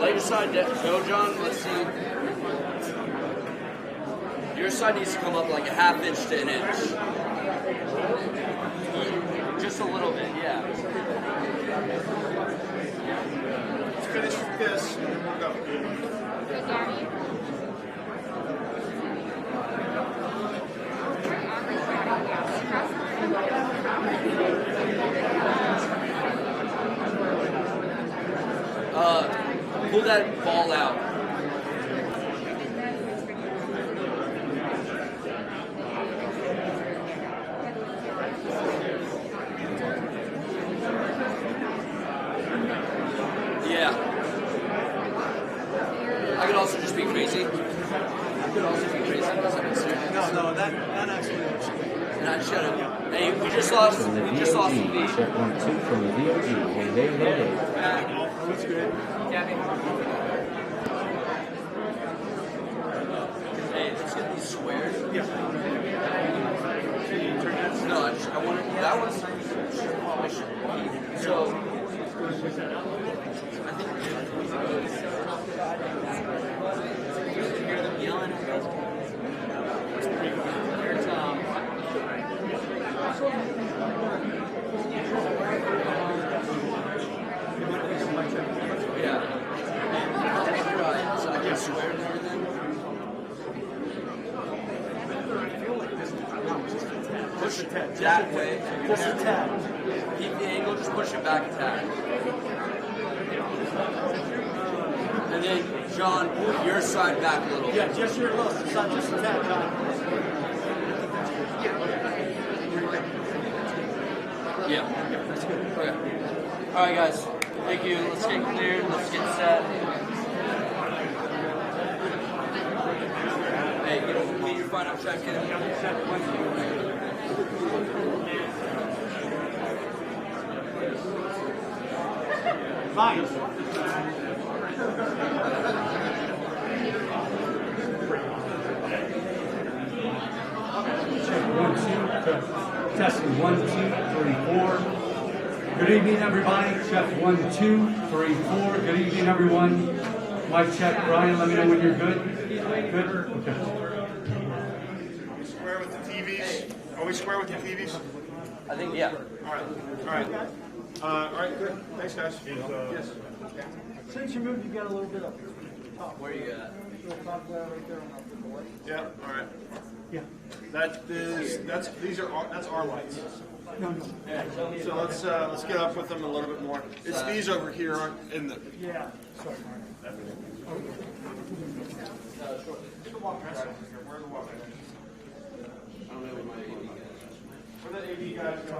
Let your side go, John. Let's see. Your side needs to come up like a ½ inch to an inch. Just a little bit, yeah. Let's finish with this. Go. Pull that ball out. Yeah. I could also just be crazy. I could also be crazy. No, that actually works. And I should have. Hey, we just lost the lead. Check 1, 2 from the VOG. Hey. That's good. Hey, let's get these squares. Yeah. No, I wanted that one's. So, I think you hear them yelling at us. Here's yeah. So I can swear and everything. Push it that way. Just a tad. Keep the angle, just push it back a tad. And then, John, move your side back a little bit. Yeah, just your look. It's not just a tad, John. Yeah. That's good. Okay. All right, guys. Thank you. Let's get cleared. Let's get set. Hey, get your final check in. Fine. Check 1, 2. Testing 1, 2, 3, 4. Good evening, everybody. Check 1, 2, 3, 4. Good evening, everyone. Mic check. Brian, let me know when you're good. Good? Okay. Square with the TVs. Are we square with the TVs? I think, yeah. All right, good. Thanks, guys. Yes. Since you moved, you got a little bit up here. Where you at? Top there, right there on the left. Yeah, all right. Yeah. That's our lights. No. So let's get up with them a little bit more. It's these over here aren't in the. Yeah. Sorry. Where the AV guys go?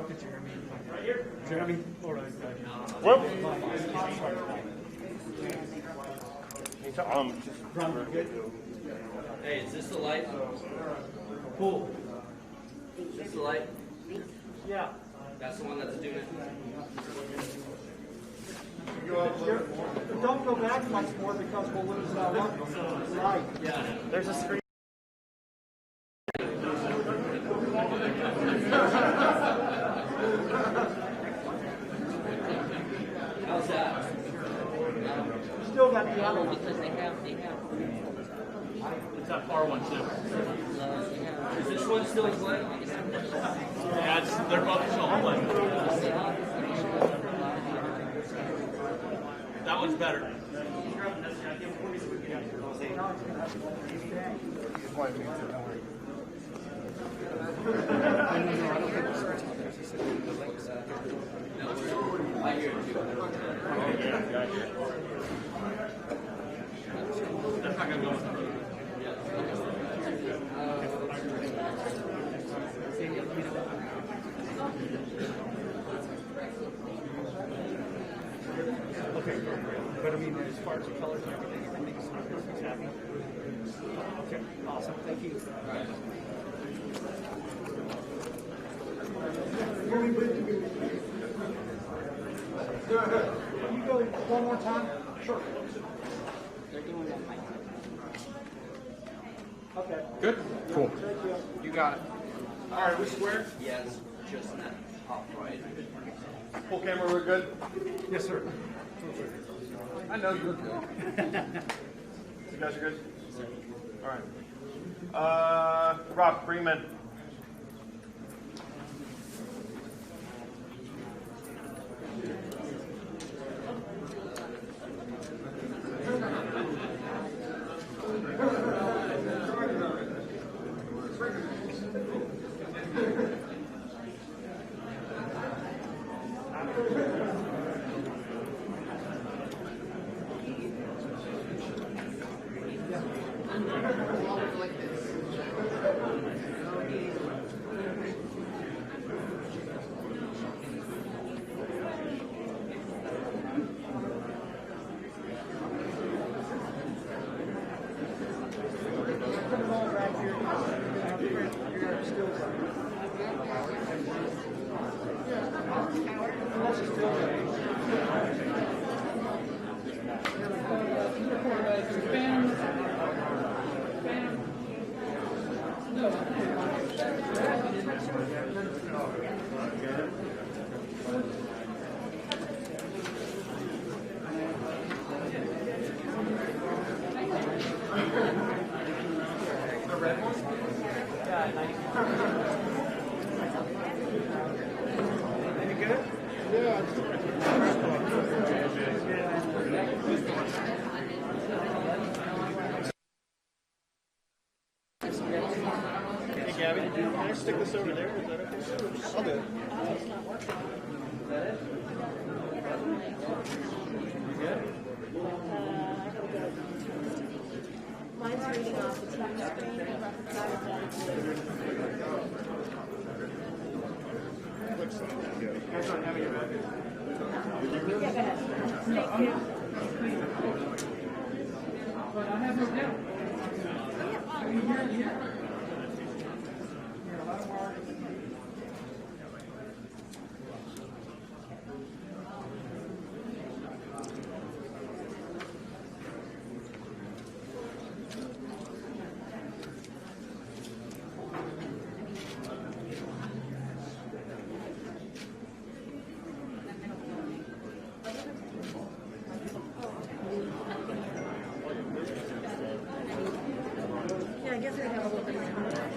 Right here. Jeremy? All right. Hey, is this the light? Cool. Is this the light? Yeah. That's the one that's doing it? Don't go back much more because we'll lose that light. Yeah. There's a screen. How's that? Still got the other one. It's that far one too. Is this one still playing? Yeah, they're both still playing. That one's better. I hear it too. That's not gonna go with them. Okay, but I mean, as far as the colors and everything, everything's happy. Okay, awesome. Thank you. Can you go one more time? Sure. Okay. Good? Cool. You got it. All right, we square. Yes, just that top right. Full camera, we're good. Yes, sir. I know you're good. You guys are good? All right. Rob, bring him in. Hey, Gabby, can I stick this over there? Is that okay? I'll do it. Mine's reading off the TV screen. Yeah, go ahead. Thank you. But I have no doubt. Yeah, I guess we have a little bit of time.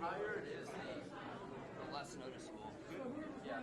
higher it is, the less noticeable. Yeah.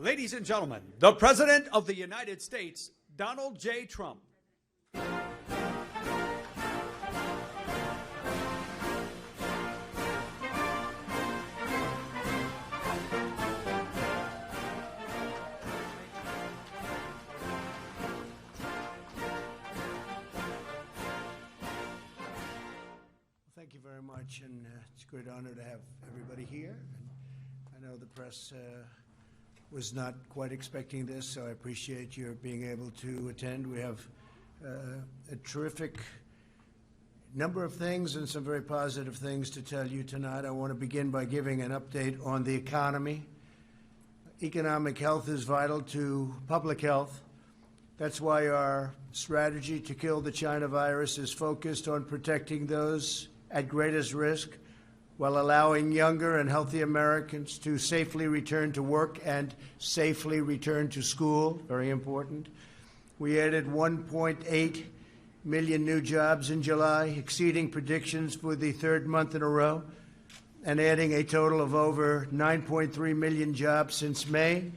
Ladies and gentlemen, the President of the United States, Donald J. Trump. Thank you very much, and it's a great honor to have everybody here. And I know the press was not quite expecting this, so I appreciate your being able to attend. We have a terrific number of things and some very positive things to tell you tonight. I want to begin by giving an update on the economy. Economic health is vital to public health. That's why our strategy to kill the China virus is focused on protecting those at greatest risk, while allowing younger and healthy Americans to safely return to work and safely return to school, very important. We added 1.8 million new jobs in July, exceeding predictions for the third month in a row, and adding a total of over 9.3 million jobs since May.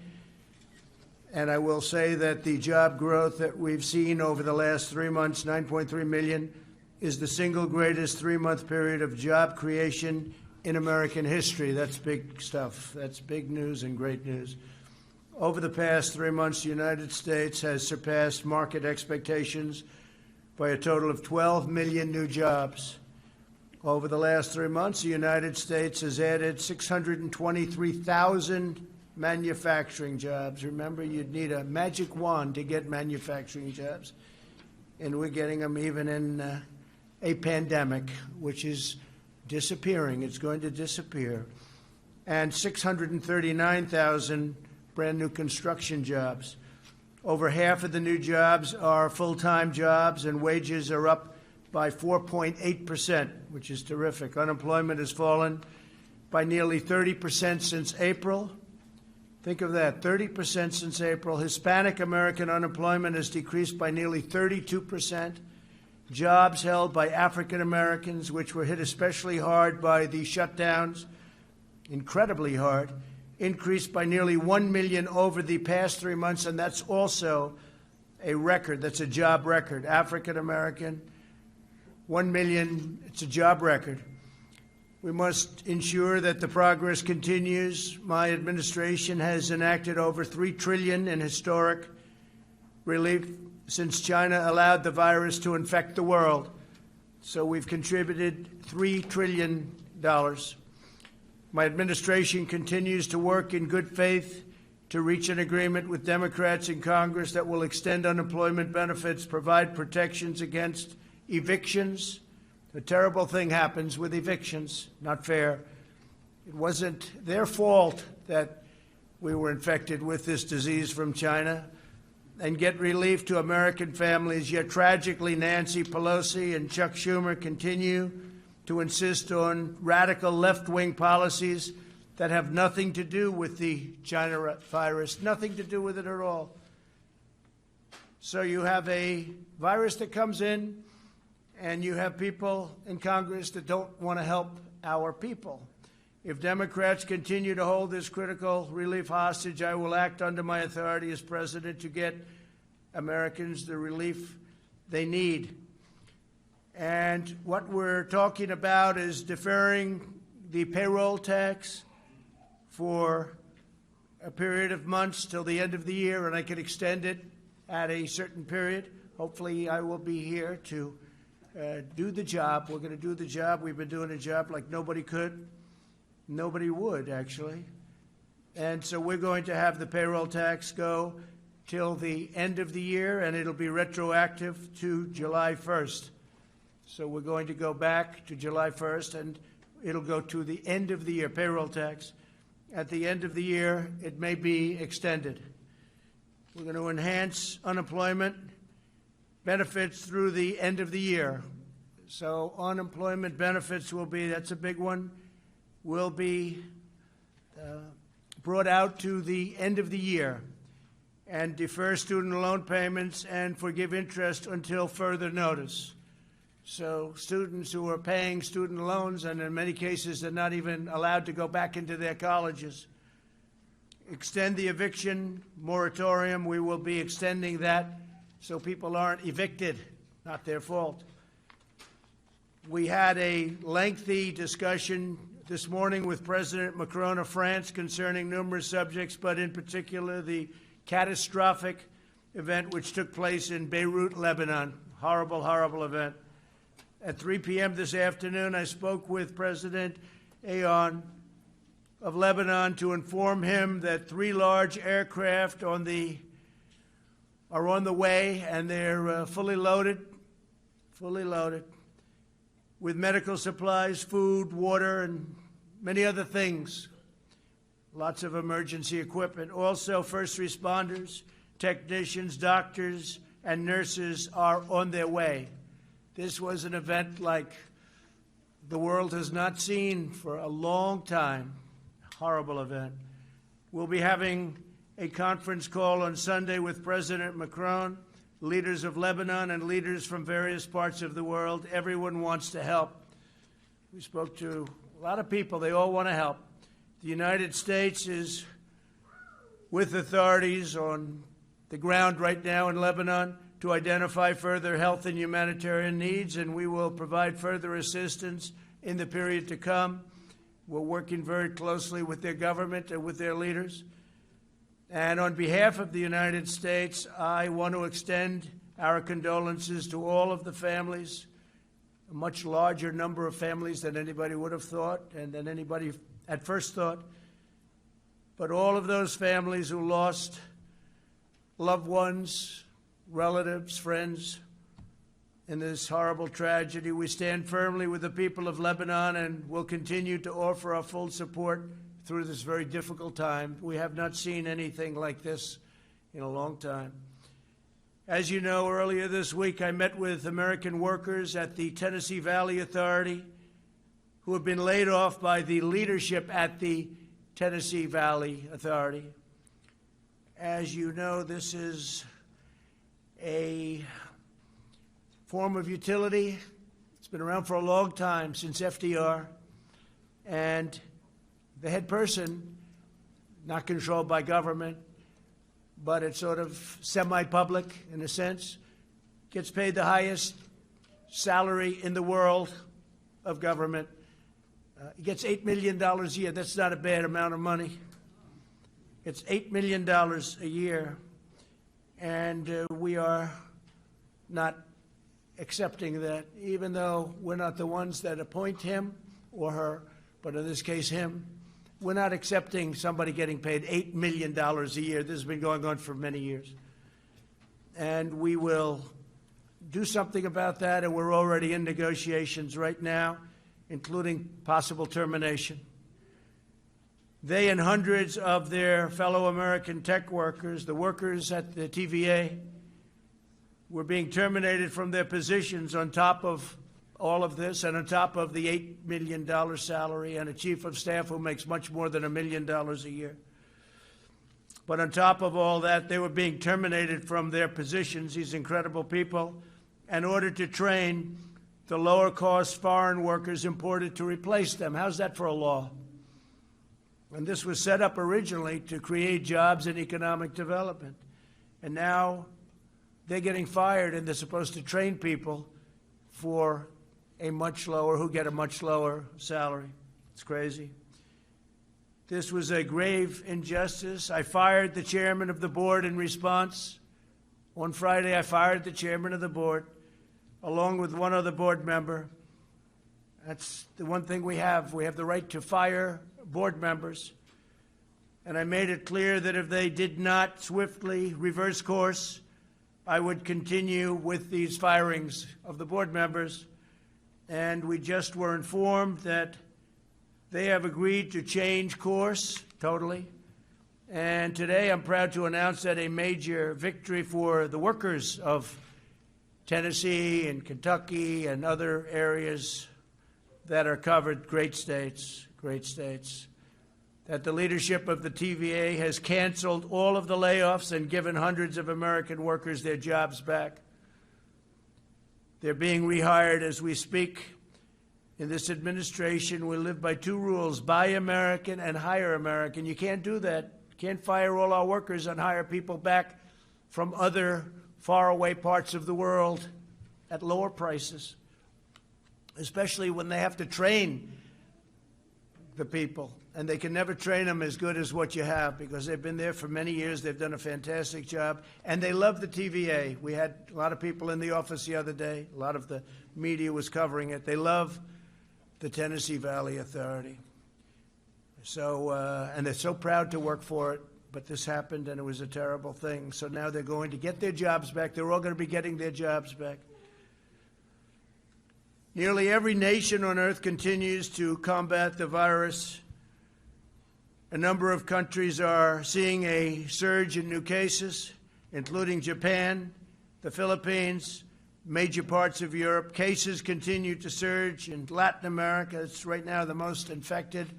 And I will say that the job growth that we've seen over the last 3 months, 9.3 million, is the single greatest three-month period of job creation in American history. That's big stuff. That's big news and great news. Over the past 3 months, the United States has surpassed market expectations by a total of 12 million new jobs. Over the last 3 months, the United States has added 623,000 manufacturing jobs. Remember, you'd need a magic wand to get manufacturing jobs. And we're getting them even in a pandemic, which is disappearing. It's going to disappear. And 639,000 brand new construction jobs. Over half of the new jobs are full-time jobs, and wages are up by 4.8%, which is terrific. Unemployment has fallen by nearly 30% since April. Think of that, 30% since April. Hispanic American unemployment has decreased by nearly 32%. Jobs held by African Americans, which were hit especially hard by the shutdowns, incredibly hard, increased by nearly 1 million over the past 3 months, and that's also a record. That's a job record. African American, 1 million, it's a job record. We must ensure that the progress continues. My administration has enacted over $3 trillion in historic relief since China allowed the virus to infect the world. So we've contributed $3 trillion. My administration continues to work in good faith to reach an agreement with Democrats in Congress that will extend unemployment benefits, provide protections against evictions. A terrible thing happens with evictions, not fair. It wasn't their fault that we were infected with this disease from China. And get relief to American families. Yet tragically, Nancy Pelosi and Chuck Schumer continue to insist on radical left-wing policies that have nothing to do with the China virus, nothing to do with it at all. So you have a virus that comes in, and you have people in Congress that don't want to help our people. If Democrats continue to hold this critical relief hostage, I will act under my authority as president to get Americans the relief they need. And what we're talking about is deferring the payroll tax for a period of months till the end of the year, and I can extend it at a certain period. Hopefully I will be here to do the job. We're going to do the job. We've been doing a job like nobody could. Nobody would, actually. And so we're going to have the payroll tax go till the end of the year, and it'll be retroactive to July 1st. So we're going to go back to July 1st, and it'll go to the end of the year, payroll tax. At the end of the year, it may be extended. We're going to enhance unemployment benefits through the end of the year. So unemployment benefits will be, that's a big one, will be brought out to the end of the year, and defer student loan payments and forgive interest until further notice. So students who are paying student loans, and in many cases they're not even allowed to go back into their colleges. Extend the eviction moratorium. We will be extending that so people aren't evicted, not their fault. We had a lengthy discussion this morning with President Macron of France concerning numerous subjects, but in particular the catastrophic event which took place in Beirut, Lebanon. Horrible, horrible event. At 3 p.m. this afternoon, I spoke with President Aoun of Lebanon to inform him that 3 large aircraft are on the way, and they're fully loaded with medical supplies, food, water, and many other things. Lots of emergency equipment. Also, first responders, technicians, doctors, and nurses are on their way. This was an event like the world has not seen for a long time. Horrible event. We'll be having a conference call on Sunday with President Macron, leaders of Lebanon, and leaders from various parts of the world. Everyone wants to help. We spoke to a lot of people. They all want to help. The United States is with authorities on the ground right now in Lebanon to identify further health and humanitarian needs, and we will provide further assistance in the period to come. We're working very closely with their government and with their leaders. And on behalf of the United States, I want to extend our condolences to all of the families, a much larger number of families than anybody would have thought and than anybody at first thought. But all of those families who lost loved ones, relatives, friends in this horrible tragedy, we stand firmly with the people of Lebanon and will continue to offer our full support through this very difficult time. We have not seen anything like this in a long time. As you know, earlier this week I met with American workers at the Tennessee Valley Authority who have been laid off by the leadership at the Tennessee Valley Authority. As you know, this is a form of utility. It's been around for a long time, since FDR, and the head person, not controlled by government, but it's sort of semi-public in a sense, gets paid the highest salary in the world of government. He gets $8 million a year. That's not a bad amount of money. It's $8 million a year, and we are not accepting that, even though we're not the ones that appoint him or her, but in this case him. We're not accepting somebody getting paid $8 million a year. This has been going on for many years. And we will do something about that, and we're already in negotiations right now, including possible termination. They and hundreds of their fellow American tech workers, the workers at the TVA, were being terminated from their positions on top of all of this and on top of the $8 million salary and a chief of staff who makes much more than $1 million a year. But on top of all that, they were being terminated from their positions, these incredible people, in order to train the lower-cost foreign workers imported to replace them. How's that for a law? And this was set up originally to create jobs and economic development. And now they're getting fired, and they're supposed to train people for who get a much lower salary. It's crazy. This was a grave injustice. I fired the chairman of the board in response. On Friday, I fired the chairman of the board, along with one other board member. That's the one thing we have. We have the right to fire board members. And I made it clear that if they did not swiftly reverse course, I would continue with these firings of the board members. And we just were informed that they have agreed to change course totally. And today I'm proud to announce that a major victory for the workers of Tennessee and Kentucky and other areas that are covered, great states, that the leadership of the TVA has canceled all of the layoffs and given hundreds of American workers their jobs back. They're being rehired as we speak. In this administration, we live by two rules: buy American and hire American. You can't do that. You can't fire all our workers and hire people back from other faraway parts of the world at lower prices, especially when they have to train the people. And they can never train them as good as what you have, because they've been there for many years. They've done a fantastic job. And they love the TVA. We had a lot of people in the office the other day. A lot of the media was covering it. They love the Tennessee Valley Authority. So, and they're so proud to work for it. But this happened, and it was a terrible thing. So now they're going to get their jobs back. They're all going to be getting their jobs back. Nearly every nation on earth continues to combat the virus. A number of countries are seeing a surge in new cases, including Japan, the Philippines, major parts of Europe. Cases continue to surge in Latin America. It's right now the most infected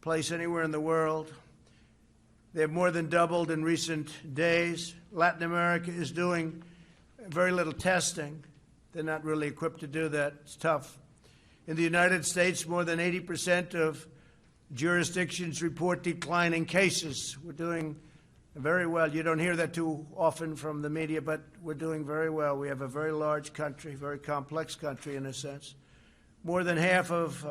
place anywhere in the world. They've more than doubled in recent days. Latin America is doing very little testing. They're not really equipped to do that. It's tough. In the United States, more than 80% of jurisdictions report declining cases. We're doing very well. You don't hear that too often from the media, but we're doing very well. We have a very large country, very complex country in a sense. More than half of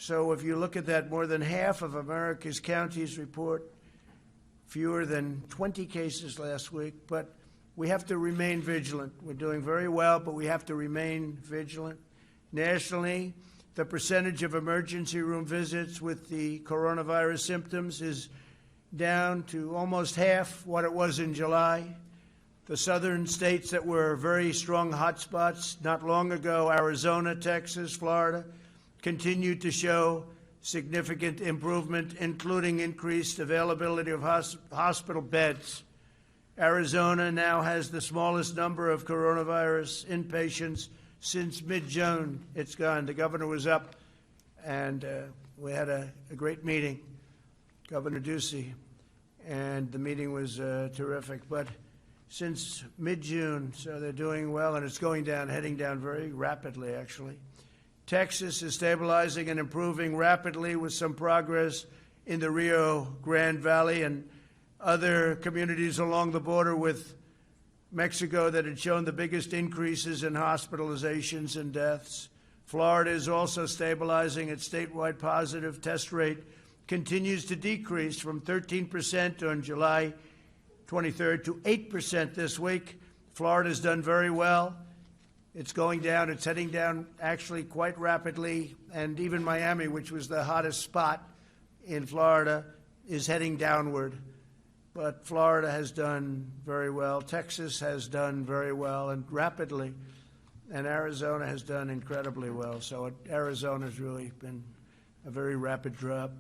So if you look at that, more than half of America's counties report fewer than 20 cases last week. But we have to remain vigilant. We're doing very well, but we have to remain vigilant. Nationally, the percentage of emergency room visits with the coronavirus symptoms is down to almost half what it was in July. The southern states that were very strong hotspots not long ago, Arizona, Texas, Florida, continued to show significant improvement, including increased availability of hospital beds. Arizona now has the smallest number of coronavirus inpatients since mid-June. It's gone. The governor was up, and we had a great meeting, Governor Ducey, and the meeting was terrific. But since mid-June, so they're doing well, and it's going down, heading down very rapidly, actually. Texas is stabilizing and improving rapidly with some progress in the Rio Grande Valley and other communities along the border with Mexico that had shown the biggest increases in hospitalizations and deaths. Florida is also stabilizing. Its statewide positive test rate continues to decrease from 13% on July 23rd to 8% this week. Florida's done very well. It's going down. It's heading down actually quite rapidly. And even Miami, which was the hottest spot in Florida, is heading downward. But Florida has done very well. Texas has done very well and rapidly. And Arizona has done incredibly well. So Arizona's really been a very rapid drop.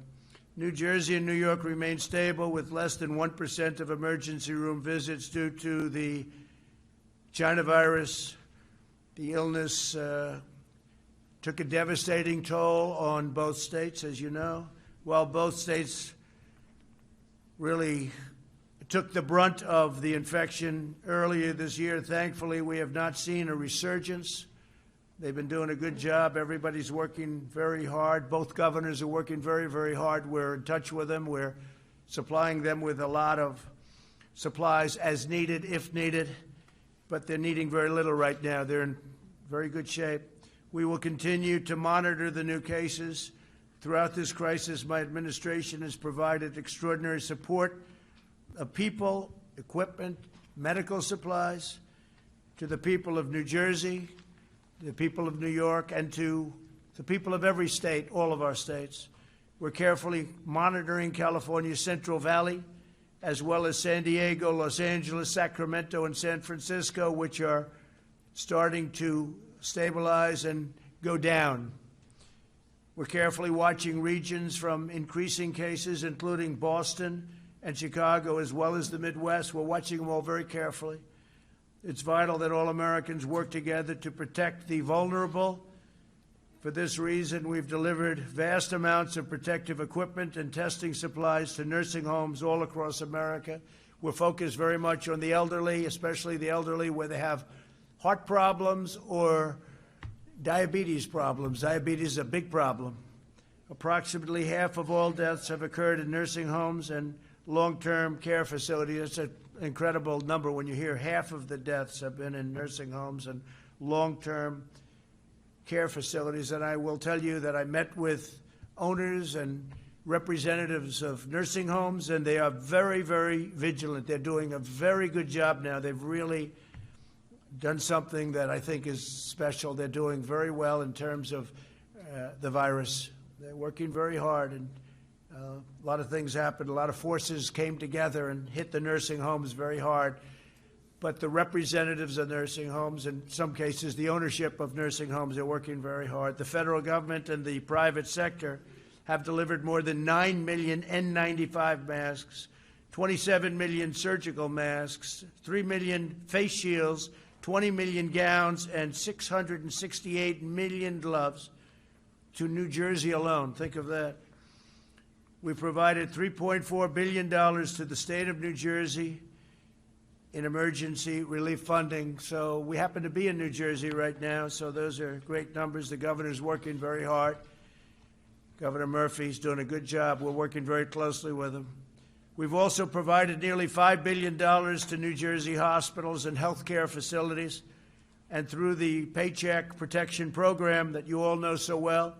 New Jersey and New York remain stable with less than 1% of emergency room visits due to the China virus. The illness took a devastating toll on both states, as you know. While both states really took the brunt of the infection earlier this year, thankfully, we have not seen a resurgence. They've been doing a good job. Everybody's working very hard. Both governors are working very, very hard. We're in touch with them. We're supplying them with a lot of supplies as needed, if needed. But they're needing very little right now. They're in very good shape. We will continue to monitor the new cases. Throughout this crisis, my administration has provided extraordinary support of people, equipment, medical supplies to the people of New Jersey, the people of New York, and to the people of every state, all of our states. We're carefully monitoring California's Central Valley, as well as San Diego, Los Angeles, Sacramento, and San Francisco, which are starting to stabilize and go down. We're carefully watching regions from increasing cases, including Boston and Chicago, as well as the Midwest. We're watching them all very carefully. It's vital that all Americans work together to protect the vulnerable. For this reason, we've delivered vast amounts of protective equipment and testing supplies to nursing homes all across America. We're focused very much on the elderly, especially the elderly where they have heart problems or diabetes problems. Diabetes is a big problem. Approximately half of all deaths have occurred in nursing homes and long-term care facilities. That's an incredible number when you hear half of the deaths have been in nursing homes and long-term care facilities. And I will tell you that I met with owners and representatives of nursing homes, and they are very, very vigilant. They're doing a very good job now. They've really done something that I think is special. They're doing very well in terms of the virus. They're working very hard, and a lot of things happened. A lot of forces came together and hit the nursing homes very hard. But the representatives of nursing homes, in some cases the ownership of nursing homes, are working very hard. The federal government and the private sector have delivered more than 9 million N95 masks, 27 million surgical masks, 3 million face shields, 20 million gowns, and 668 million gloves to New Jersey alone. Think of that. We provided $3.4 billion to the state of New Jersey in emergency relief funding. So we happen to be in New Jersey right now, so those are great numbers. The governor's working very hard. Governor Murphy's doing a good job. We're working very closely with him. We've also provided nearly $5 billion to New Jersey hospitals and health care facilities. And through the Paycheck Protection Program that you all know so well,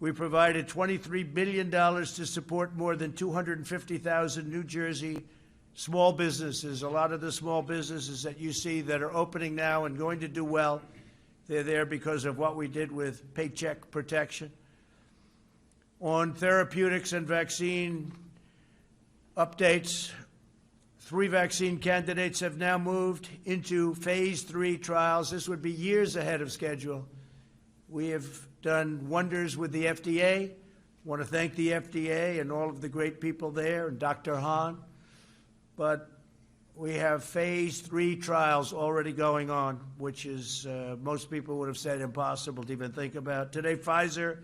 We provided $23 billion to support more than 250,000 New Jersey small businesses. A lot of the small businesses that you see that are opening now and going to do well, they're there because of what we did with Paycheck Protection. On therapeutics and vaccine updates, 3 vaccine candidates have now moved into phase 3 trials. This would be years ahead of schedule. We have done wonders with the FDA. I want to thank the FDA and all of the great people there and Dr. Hahn. But we have phase 3 trials already going on, which is most people would have said impossible to even think about. Today, Pfizer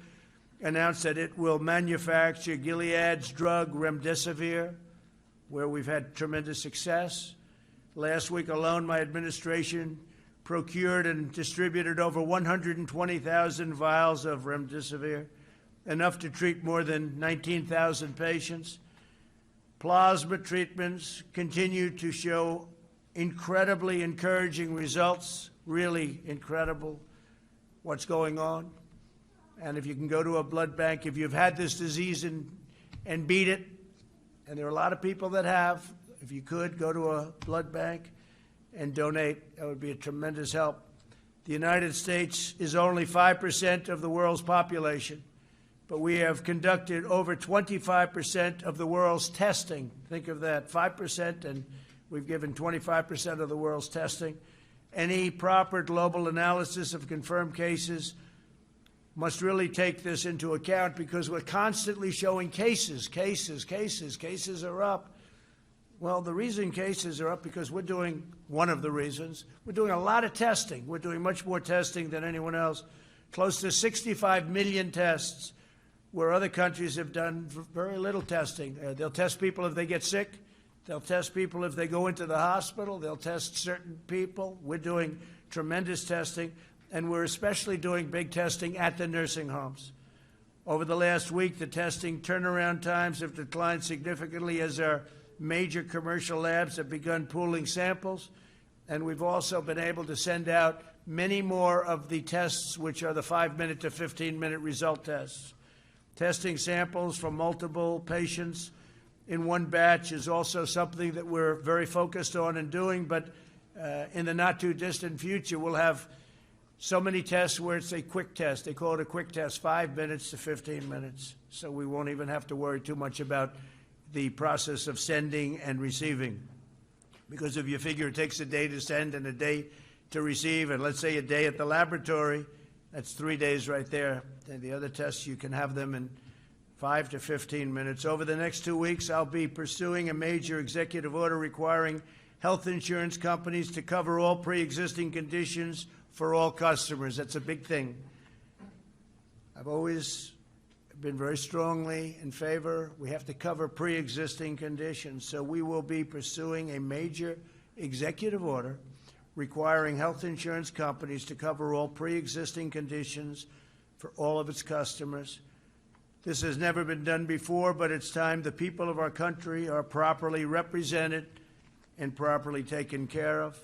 announced that it will manufacture Gilead's drug remdesivir, where we've had tremendous success. Last week alone, my administration procured and distributed over 120,000 vials of remdesivir, enough to treat more than 19,000 patients. Plasma treatments continue to show incredibly encouraging results, really incredible what's going on. And if you can go to a blood bank, if you've had this disease and beat it, and there are a lot of people that have, if you could, go to a blood bank and donate, that would be a tremendous help. The United States is only 5% of the world's population, but we have conducted over 25% of the world's testing. Think of that, 5%, and we've given 25% of the world's testing. Any proper global analysis of confirmed cases must really take this into account, because we're constantly showing cases are up. Well, the reason cases are up because we're doing, one of the reasons, we're doing a lot of testing. We're doing much more testing than anyone else, close to 65 million tests, where other countries have done very little testing. They'll test people if they get sick. They'll test people if they go into the hospital. They'll test certain people. We're doing tremendous testing, and we're especially doing big testing at the nursing homes. Over the last week, the testing turnaround times have declined significantly as our major commercial labs have begun pooling samples, and we've also been able to send out many more of the tests, which are the 5-minute to 15-minute result tests. Testing samples from multiple patients in one batch is also something that we're very focused on and doing, but in the not-too-distant future, we'll have so many tests where it's a quick test. They call it a quick test, 5 minutes to 15 minutes, so we won't even have to worry too much about the process of sending and receiving. Because if you figure it takes a day to send and a day to receive, and let's say a day at the laboratory, that's 3 days right there. And the other tests, you can have them in 5 to 15 minutes. Over the next 2 weeks, I'll be pursuing a major executive order requiring health insurance companies to cover all pre-existing conditions for all customers. That's a big thing. I've always been very strongly in favor. We have to cover pre-existing conditions. So we will be pursuing a major executive order requiring health insurance companies to cover all pre-existing conditions for all of its customers. This has never been done before, but it's time the people of our country are properly represented and properly taken care of.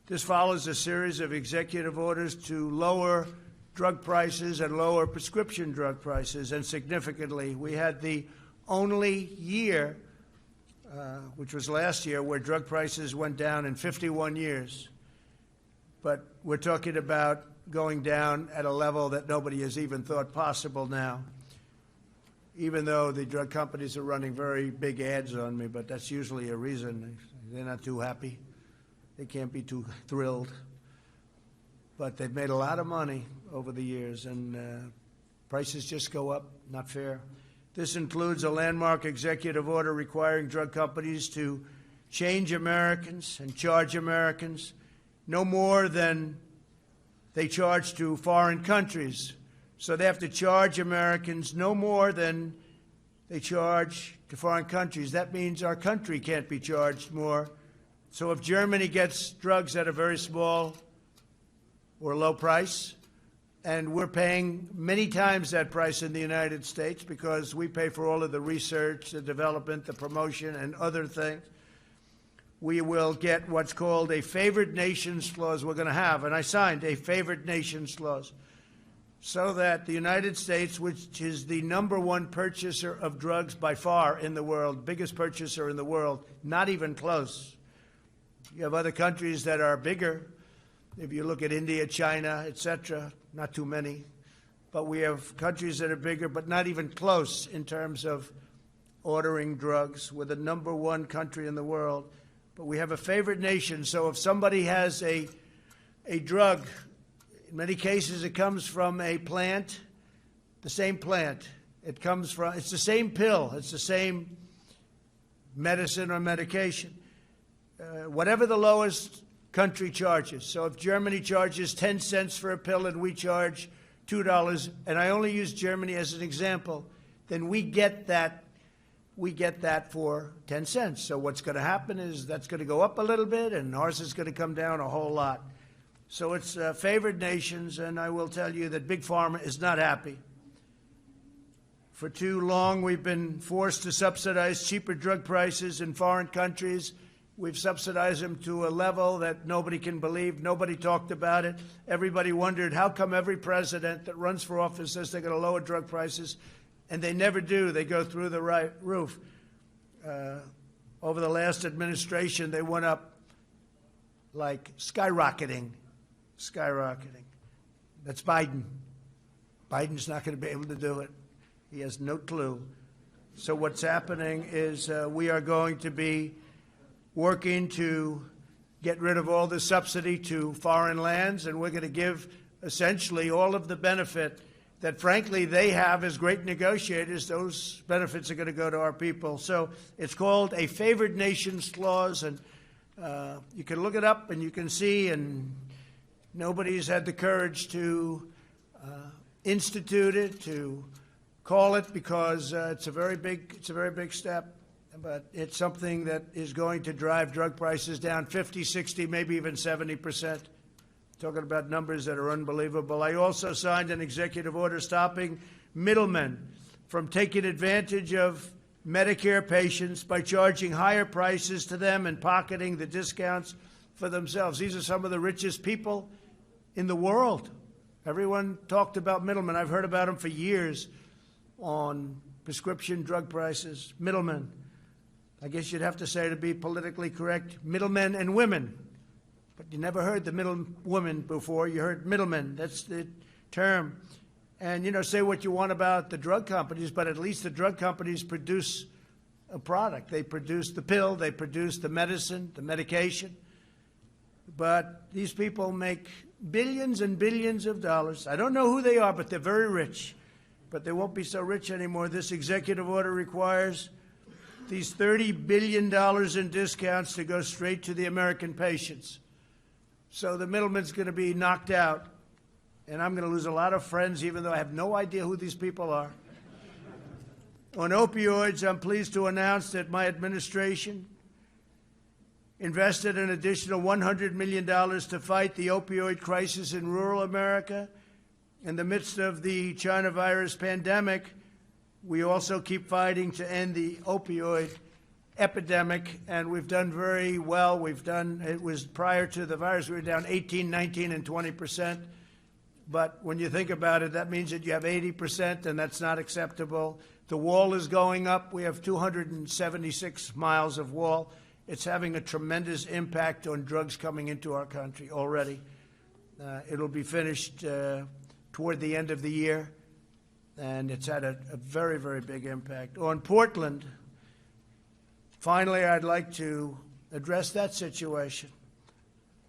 This follows a series of executive orders to lower drug prices and lower prescription drug prices, and significantly. We had the only year, which was last year, where drug prices went down in 51 years. But we're talking about going down at a level that nobody has even thought possible now, even though the drug companies are running very big ads on me, but that's usually a reason. They're not too happy. They can't be too thrilled. But they've made a lot of money over the years, and prices just go up. Not fair. This includes a landmark executive order requiring drug companies to change Americans and charge Americans no more than they charge to foreign countries. So they have to charge Americans no more than they charge to foreign countries. That means our country can't be charged more. So if Germany gets drugs at a very small or low price, and we're paying many times that price in the United States because we pay for all of the research, the development, the promotion, and other things, we will get what's called a favored nations clause we're going to have. And I signed a favored nations clause. so that the United States, which is the #1 purchaser of drugs by far in the world, biggest purchaser in the world, not even close. You have other countries that are bigger. If you look at India, China, etc., not too many. But we have countries that are bigger, but not even close in terms of ordering drugs. We're the #1 country in the world. But we have a favored nation, so if somebody has a drug, in many cases, it comes from a plant, the same plant. It's the same pill. It's the same medicine or medication. Whatever the lowest country charges. So if Germany charges 10 cents for a pill and we charge $2, and I only use Germany as an example, then we get that for 10 cents. So what's going to happen is that's going to go up a little bit and ours is going to come down a whole lot. So it's favored nations, and I will tell you that Big Pharma is not happy. For too long, we've been forced to subsidize cheaper drug prices in foreign countries. We've subsidized them to a level that nobody can believe. Nobody talked about it. Everybody wondered, how come every president that runs for office says they're going to lower drug prices, and they never do. They go through the right roof. Over the last administration, they went up like skyrocketing. That's Biden. Biden's not going to be able to do it. He has no clue. So what's happening is we are going to be working to get rid of all the subsidy to foreign lands, and we're going to give essentially all of the benefit that, frankly, they have as great negotiators. Those benefits are going to go to our people. So it's called a favored nations clause, and you can look it up and you can see, and nobody's had the courage to institute it, to call it, because it's a very big step. But it's something that is going to drive drug prices down 50, 60, maybe even 70%. Talking about numbers that are unbelievable. I also signed an executive order stopping middlemen from taking advantage of Medicare patients by charging higher prices to them and pocketing the discounts for themselves. These are some of the richest people in the world. Everyone talked about middlemen. I've heard about them for years on prescription drug prices. Middlemen. I guess you'd have to say, to be politically correct, middlemen and women. But you never heard the middle woman before. You heard middlemen. That's the term. And, you know, say what you want about the drug companies, but at least the drug companies produce a product. They produce the pill. They produce the medicine, the medication. But these people make billions and billions of dollars. I don't know who they are, but they're very rich. But they won't be so rich anymore. This executive order requires these $30 billion in discounts to go straight to the American patients. So the middleman's going to be knocked out, and I'm going to lose a lot of friends, even though I have no idea who these people are. On opioids, I'm pleased to announce that my administration invested an additional $100 million to fight the opioid crisis in rural America. In the midst of the China virus pandemic, we also keep fighting to end the opioid epidemic, and we've done very well. It was prior to the virus, we were down 18, 19, and 20%. But when you think about it, that means that you have 80%, and that's not acceptable. The wall is going up. We have 276 miles of wall. It's having a tremendous impact on drugs coming into our country already. It'll be finished toward the end of the year. And it's had a very, very big impact. On Portland, finally, I'd like to address that situation.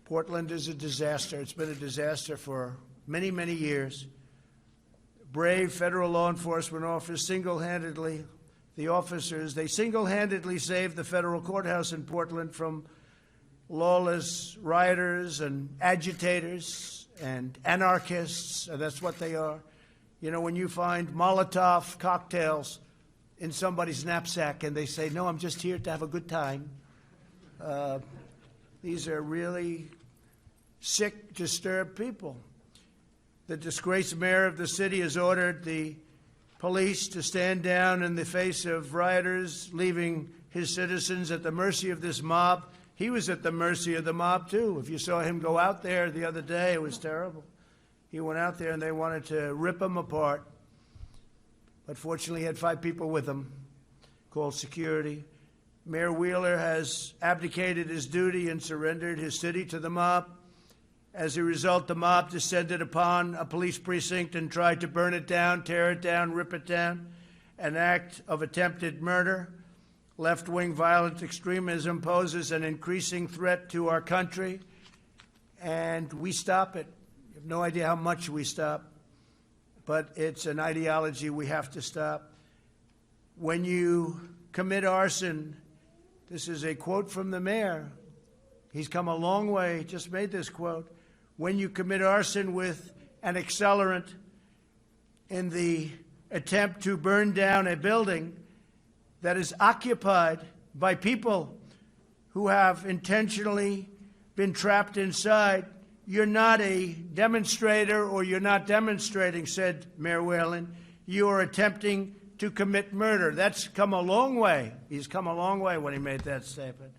Portland is a disaster. It's been a disaster for many, many years. Brave federal law enforcement officers single-handedly, they single-handedly saved the federal courthouse in Portland from lawless rioters and agitators and anarchists. That's what they are. You know, when you find Molotov cocktails in somebody's knapsack and they say, no, I'm just here to have a good time. These are really sick, disturbed people. The disgraced mayor of the city has ordered the police to stand down in the face of rioters, leaving his citizens at the mercy of this mob. He was at the mercy of the mob, too. If you saw him go out there the other day, it was terrible. He went out there and they wanted to rip him apart. But fortunately, he had 5 people with him, called security. Mayor Wheeler has abdicated his duty and surrendered his city to the mob. As a result, the mob descended upon a police precinct and tried to burn it down, tear it down, rip it down, an act of attempted murder. Left-wing violent extremism poses an increasing threat to our country, and we stop it. You have no idea how much we stop, but it's an ideology we have to stop. When you commit arson, this is a quote from the mayor. He's come a long way, just made this quote. When you commit arson with an accelerant in the attempt to burn down a building that is occupied by people who have intentionally been trapped inside, you're not a demonstrator or you're not demonstrating, said Mayor Whalen. You are attempting to commit murder. That's come a long way. He's come a long way when he made that statement.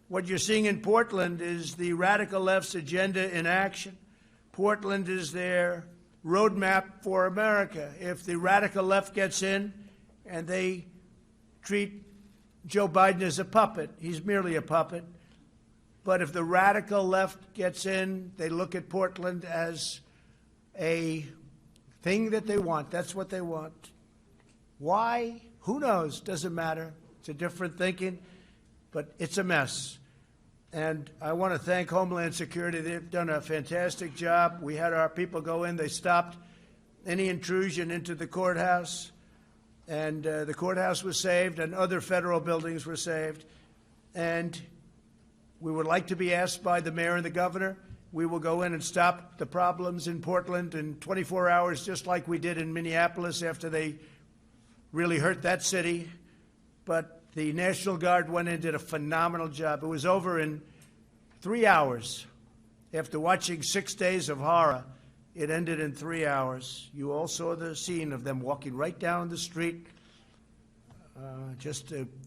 What you're seeing in Portland is the radical left's agenda in action. Portland is their roadmap for America. If the radical left gets in and they treat Joe Biden as a puppet, he's merely a puppet. But if the radical left gets in, they look at Portland as a thing that they want. That's what they want. Why? Who knows? Doesn't matter. It's a different thinking, but it's a mess. And I want to thank Homeland Security. They've done a fantastic job. We had our people go in. They stopped any intrusion into the courthouse, and the courthouse was saved, and other federal buildings were saved. And we would like to be asked by the mayor and the governor. We will go in and stop the problems in Portland in 24 hours, just like we did in Minneapolis after they really hurt that city. But the National Guard went in and did a phenomenal job. It was over in 3 hours. After watching 6 days of horror, it ended in 3 hours. You all saw the scene of them walking right down the street.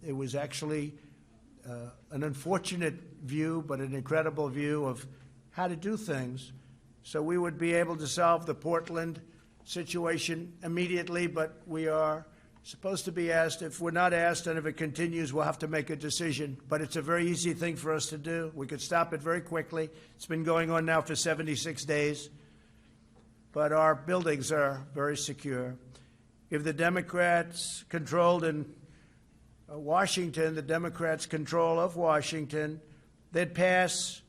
It was actually an unfortunate view, but an incredible view of how to do things. So we would be able to solve the Portland situation immediately, but we are supposed to be asked. If we're not asked, and if it continues, we'll have to make a decision. But it's a very easy thing for us to do. We could stop it very quickly. It's been going on now for 76 days. But our buildings are very secure. If the Democrats controlled in Washington, the Democrats' control of Washington, they'd pass,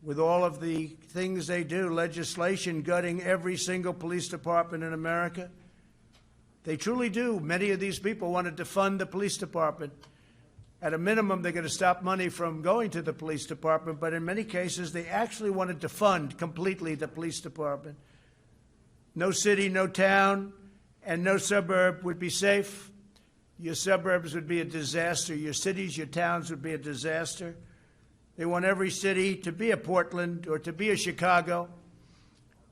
with all of the things they do, legislation gutting every single police department in America. They truly do. Many of these people wanted to fund the police department. At a minimum, they're going to stop money from going to the police department, but in many cases, they actually wanted to fund completely the police department. No city, no town, and no suburb would be safe. Your suburbs would be a disaster. Your cities, your towns would be a disaster. They want every city to be a Portland or to be a Chicago,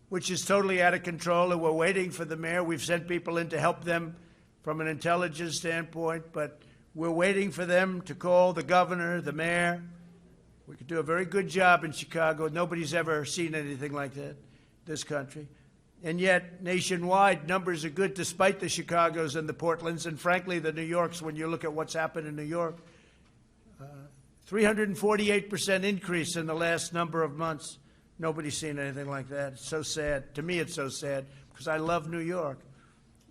which is totally out of control, and we're waiting for the mayor. We've sent people in to help them from an intelligence standpoint, but we're waiting for them to call the governor, the mayor. We could do a very good job in Chicago. Nobody's ever seen anything like that in this country. And yet, nationwide, numbers are good despite the Chicagos and the Portlands, and frankly, the New Yorks, when you look at what's happened in New York. 348% increase in the last number of months. Nobody's seen anything like that. It's so sad. To me, it's so sad because I love New York,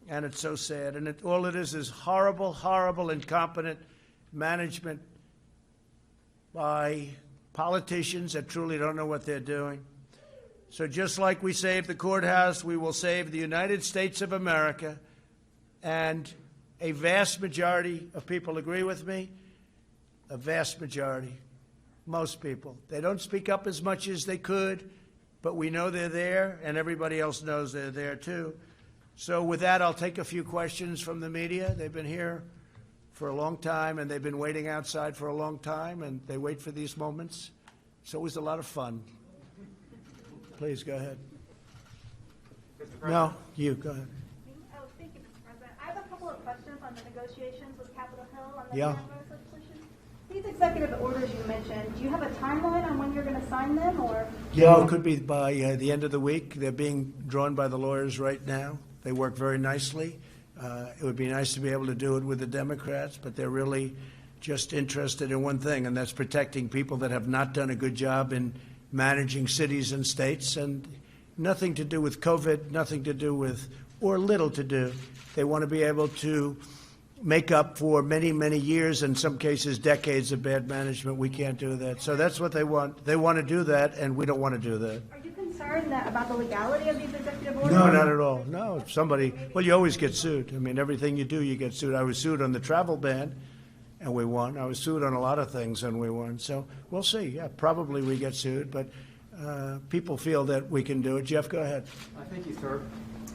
and it's so sad. And all it is horrible, horrible, incompetent management by politicians that truly don't know what they're doing. So just like we saved the courthouse, we will save the United States of America. And a vast majority of people agree with me, a vast majority. Most people. They don't speak up as much as they could, but we know they're there, and everybody else knows they're there too. So with that, I'll take a few questions from the media. They've been here for a long time, and they've been waiting outside for a long time, and they wait for these moments. It's always a lot of fun. Please, go ahead. No, you, go ahead. Oh, thank you, Mr. President. I have a couple of questions on the negotiations with Capitol Hill on the Yeah. coronavirus legislation. These executive orders you mentioned, do you have a timeline on when you're going to sign them, or? Yeah, it could be by the end of the week. They're being drawn by the lawyers right now. They work very nicely. It would be nice to be able to do it with the Democrats, but they're really just interested in one thing, and that's protecting people that have not done a good job in managing cities and states, and nothing to do with COVID, nothing to do with, or little to do. They want to be able to make up for many, many years, in some cases decades of bad management. We can't do that. So that's what they want. They want to do that, and we don't want to do that. Are you concerned about the legality of these executive orders? No, not at all. No, if somebody, well, you always get sued. I mean, everything you do, you get sued. I was sued on the travel ban, and we won. I was sued on a lot of things, and we won. So we'll see. Yeah, probably we get sued, but people feel that we can do it. Jeff, go ahead. Thank you, sir.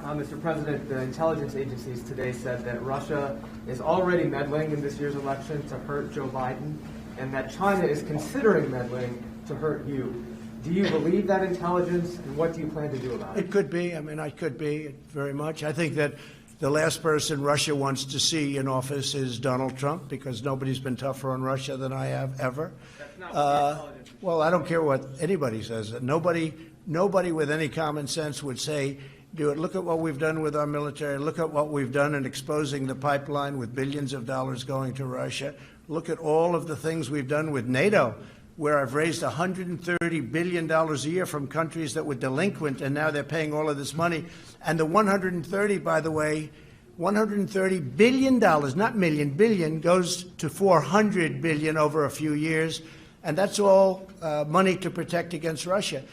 Mr. President, the intelligence agencies today said that Russia is already meddling in this year's election to hurt Joe Biden, and that China is considering meddling to hurt you. Do you believe that intelligence, and what do you plan to do about it? It could be. I mean, I could be very much. I think that the last person Russia wants to see in office is Donald Trump, because nobody's been tougher on Russia than I have ever. That's not what intelligence. Well, I don't care what anybody says. Nobody with any common sense would say, do it. Look at what we've done with our military. Look at what we've done in exposing the pipeline with billions of dollars going to Russia. Look at all of the things we've done with NATO, where I've raised $130 billion a year from countries that were delinquent, and now they're paying all of this money. And the 130, by the way, $130 billion, not million, billion, goes to $400 billion over a few years. And that's all money to protect against Russia.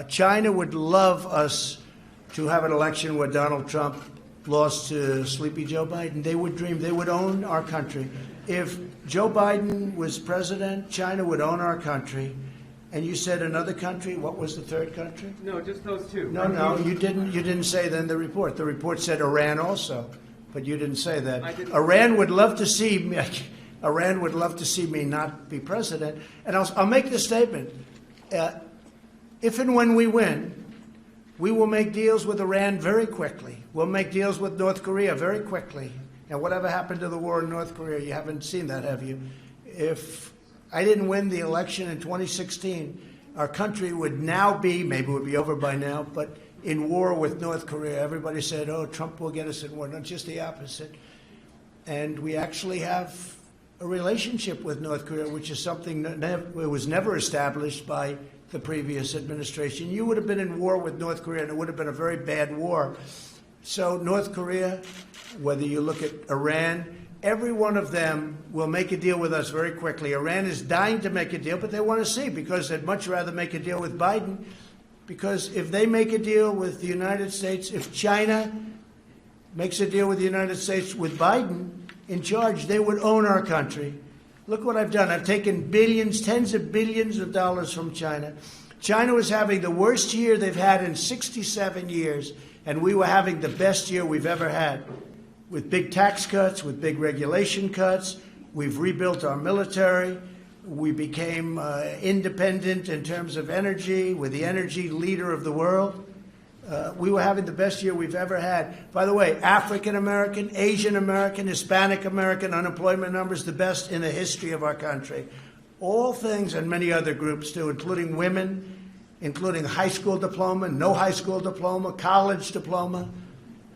China would love us to have an election where Donald Trump lost to Sleepy Joe Biden. They would dream. They would own our country. If Joe Biden was president, China would own our country. And you said another country. What was the third country? No, just those two. No, you didn't. You didn't say that in the report. The report said Iran also, but you didn't say that. Iran would love to see me. Iran would love to see me not be president. And I'll make this statement: if and when we win, we will make deals with Iran very quickly. We'll make deals with North Korea very quickly. And whatever happened to the war in North Korea, you haven't seen that, have you? If I didn't win the election in 2016, our country would now be, maybe it would be over by now, but in war with North Korea. Everybody said, oh, Trump will get us in war. No, just the opposite. And we actually have a relationship with North Korea, which is something that was never established by the previous administration. You would have been in war with North Korea, and it would have been a very bad war. So North Korea, whether you look at Iran, every one of them will make a deal with us very quickly. Iran is dying to make a deal, but they want to see, because they'd much rather make a deal with Biden, because if they make a deal with the United States, if China makes a deal with the United States with Biden in charge, they would own our country. Look what I've done. I've taken billions, tens of billions of dollars from China. China was having the worst year they've had in 67 years, and we were having the best year we've ever had, with big tax cuts, with big regulation cuts. We've rebuilt our military. We became independent in terms of energy. We're the energy leader of the world. We were having the best year we've ever had. By the way, African American, Asian American, Hispanic American unemployment numbers, the best in the history of our country. All things, and many other groups too, including women, including high school diploma, no high school diploma, college diploma.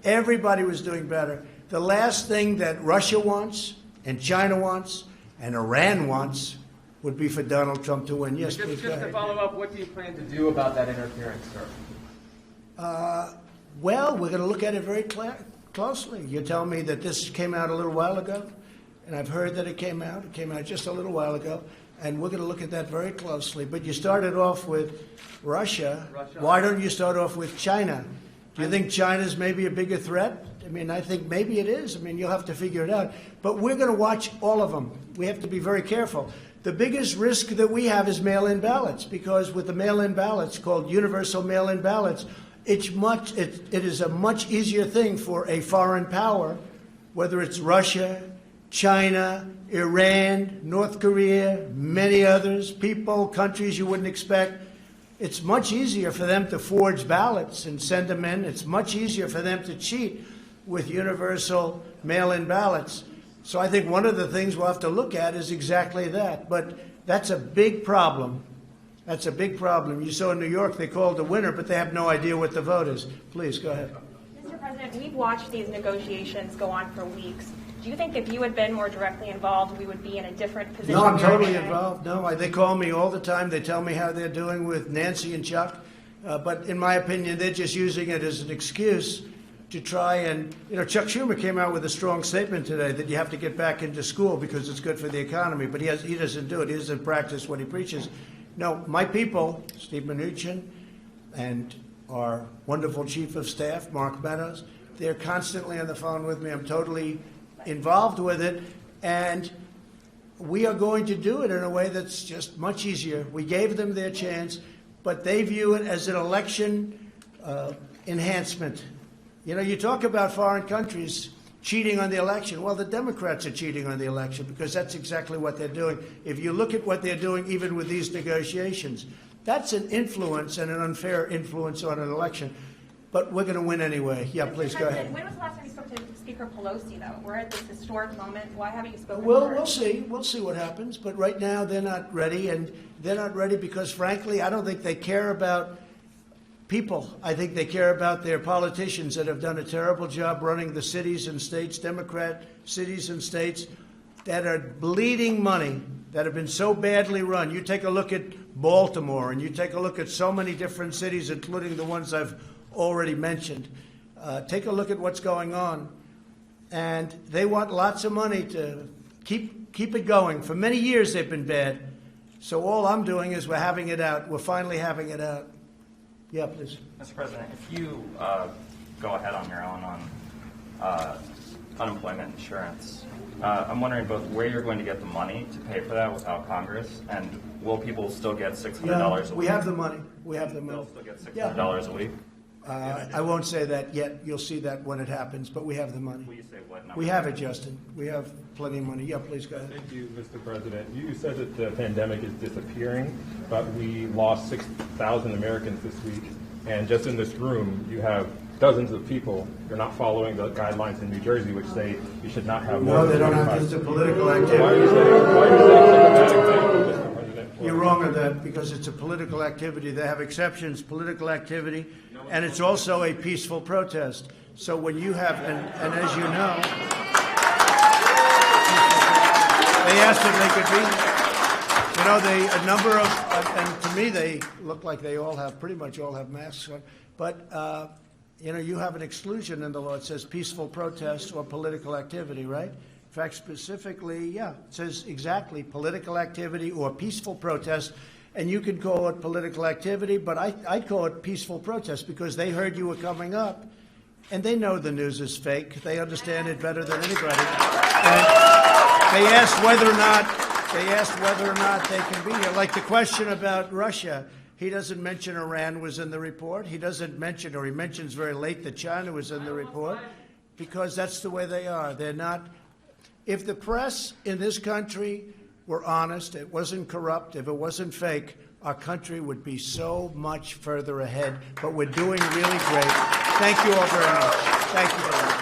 Everybody was doing better. The last thing that Russia wants, and China wants, and Iran wants would be for Donald Trump to win. Yes, please. Just to follow up, what do you plan to do about that interference, sir? Well, we're going to look at it very closely. You're telling me that this came out a little while ago, and I've heard that it came out. It came out just a little while ago, and we're going to look at that very closely. But you started off with Russia. Why don't you start off with China? Do you think China's maybe a bigger threat? I mean, I think maybe it is. I mean, you'll have to figure it out. But we're going to watch all of them. We have to be very careful. The biggest risk that we have is mail-in ballots, because with the mail-in ballots, called universal mail-in ballots, it is a much easier thing for a foreign power, whether it's Russia, China, Iran, North Korea, many others, people, countries you wouldn't expect. It's much easier for them to forge ballots and send them in. It's much easier for them to cheat with universal mail-in ballots. So I think one of the things we'll have to look at is exactly that. But that's a big problem. That's a big problem. You saw in New York they called the winner, but they have no idea what the vote is. Please, go ahead. Mr. President, we've watched these negotiations go on for weeks. Do you think if you had been more directly involved, we would be in a different position? No, I'm totally involved. No, they call me all the time. They tell me how they're doing with Nancy and Chuck. But in my opinion, they're just using it as an excuse to try and, Chuck Schumer came out with a strong statement today that you have to get back into school because it's good for the economy. But he doesn't do it. He doesn't practice what he preaches. No, my people, Steve Mnuchin and our wonderful chief of staff, Mark Meadows, they're constantly on the phone with me. I'm totally involved with it, and we are going to do it in a way that's just much easier. We gave them their chance, but they view it as an election enhancement. You talk about foreign countries cheating on the election. Well, the Democrats are cheating on the election because that's exactly what they're doing. If you look at what they're doing even with these negotiations, that's an influence and an unfair influence on an election. But we're going to win anyway. Yeah, please go ahead. When was the last time you spoke to Speaker Pelosi, though? We're at this historic moment. Why haven't you spoken Well, to her? we'll see. We'll see what happens. But right now, they're not ready. And they're not ready because, frankly, I don't think they care about people. I think they care about their politicians that have done a terrible job running the cities and states, Democrat cities and states, that are bleeding money, that have been so badly run. You take a look at Baltimore, and you take a look at so many different cities, including the ones I've already mentioned. Take a look at what's going on. And they want lots of money to keep it going. For many years they've been bad. So all I'm doing is we're having it out. We're finally having it out. Yeah, please. Mr. President, if you go ahead on your own on unemployment insurance, I'm wondering both where you're going to get the money to pay for that without Congress, and will people still get $600 a week? We have the money. We have the money. They'll still get $600 a week? I won't say that yet. You'll see that when it happens, but we have the money. Will you say what number? We have it, Justin. We have plenty of money. Yeah, please go ahead. Thank you, Mr. President. You said that the pandemic is disappearing, but we lost 6,000 Americans this week. And just in this room, you have dozens of people. You're not following the guidelines in New Jersey, which say you should not have more No, than they don't 25. have. It's a political activity. Why are you saying such a bad example, Mr. President? You're wrong on that because it's a political activity. They have exceptions, political activity, and it's also a peaceful protest. So when you have, and as you know, they asked if they could be. A number of, and to me they look like they all have, pretty much all have masks on, but you have an exclusion in the law. It says peaceful protest or political activity, right? In fact, specifically, yeah, it says exactly political activity or peaceful protest, and you can call it political activity, but I'd call it peaceful protest because they heard you were coming up, and they know the news is fake. They understand it better than anybody. And they asked whether or not they can be here. Like the question about Russia, he doesn't mention Iran was in the report. He doesn't mention, or he mentions very late that China was in the report, because that's the way they are. They're not. If the press in this country were honest, it wasn't corrupt, if it wasn't fake, our country would be so much further ahead. But we're doing really great. Thank you all very much. Thank you very much.